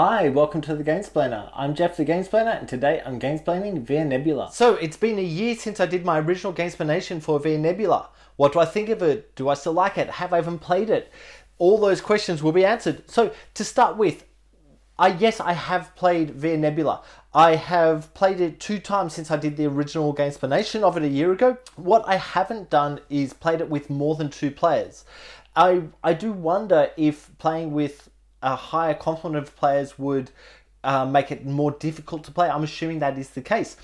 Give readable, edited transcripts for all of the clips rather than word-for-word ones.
Hi, welcome to the Gamesplainer. I'm Jeff the Gamesplainer and today I'm gamesplaining Via Nebula. So it's been a year since I did my original Gamesplanation for Via Nebula. What do I think of it? Do I still like it? Have I even played it? All those questions will be answered. So to start with, yes, I have played Via Nebula. I have played it 2 times since I did the original Gamesplanation of it a year ago. What I haven't done is played it with more than 2 players. I do wonder if playing with a higher complement of players would make it more difficult to play. I'm assuming that is the case.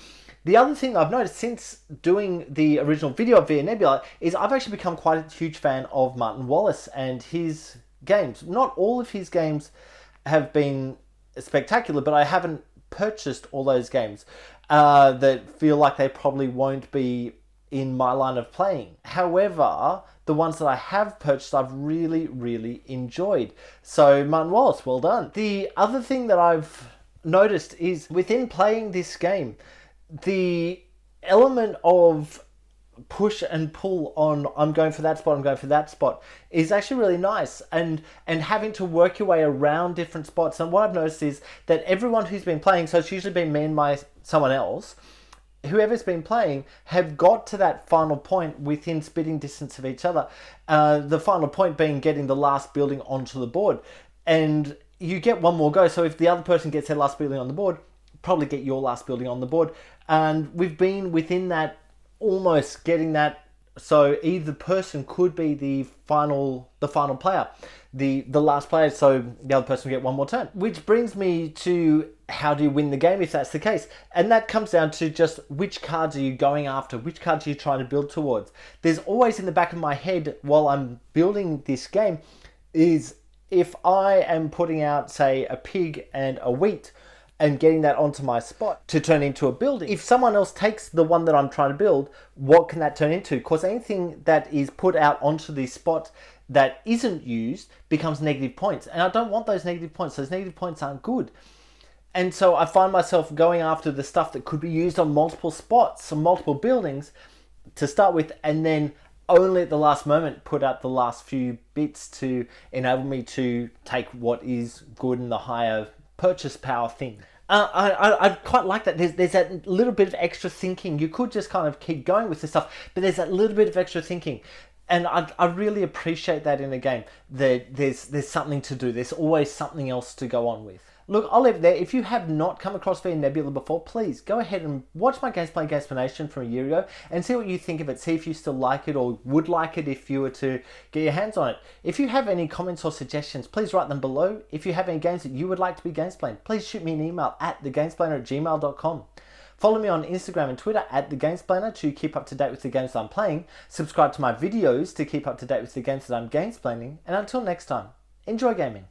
The other thing I've noticed since doing the original video of Via Nebula is I've actually become quite a huge fan of Martin Wallace and his games. Not all of his games have been spectacular, but I haven't purchased all those games that feel like they probably won't be in my line of playing. However, the ones that I have purchased, I've really enjoyed. So Martin Wallace, well done. The other thing that I've noticed is within playing this game, the element of push and pull on I'm going for that spot, I'm going for that spot is actually really nice, and having to work your way around different spots. And what I've noticed is that everyone who's been playing, so it's usually been me and someone else, whoever's been playing have got to that final point within spitting distance of each other. The final point being getting the last building onto the board. And you get one more go. So if the other person gets their last building on the board, probably get your last building on the board. And we've been within that, almost getting that. So either person could be the final player, the last player, so the other person will get one more turn. Which brings me to how do you win the game if that's the case? And that comes down to just which cards are you going after, which cards are you trying to build towards. There's always in the back of my head while I'm building this game is if I am putting out, say, a pig and a wheat, and getting that onto my spot to turn into a building. If someone else takes the one that I'm trying to build, what can that turn into? Because anything that is put out onto the spot that isn't used becomes negative points. And I don't want those negative points. Those negative points aren't good. And so I find myself going after the stuff that could be used on multiple spots, on multiple buildings to start with, and then only at the last moment put out the last few bits to enable me to take what is good in the higher purchase power thing. I quite like that. There's that little bit of extra thinking. You could just kind of keep going with this stuff, but there's that little bit of extra thinking. And I really appreciate that in a game. There's something to do. There's always something else to go on with. Look, I'll leave it there. If you have not come across Via Nebula before, please go ahead and watch my Gamesplanation from a year ago and see what you think of it. See if you still like it or would like it if you were to get your hands on it. If you have any comments or suggestions, please write them below. If you have any games that you would like to be gamesplaned, please shoot me an email at thegamesplainer@gmail.com. Follow me on Instagram and Twitter at thegamesplainer to keep up to date with the games that I'm playing. Subscribe to my videos to keep up to date with the games that I'm gamesplaining. And until next time, enjoy gaming.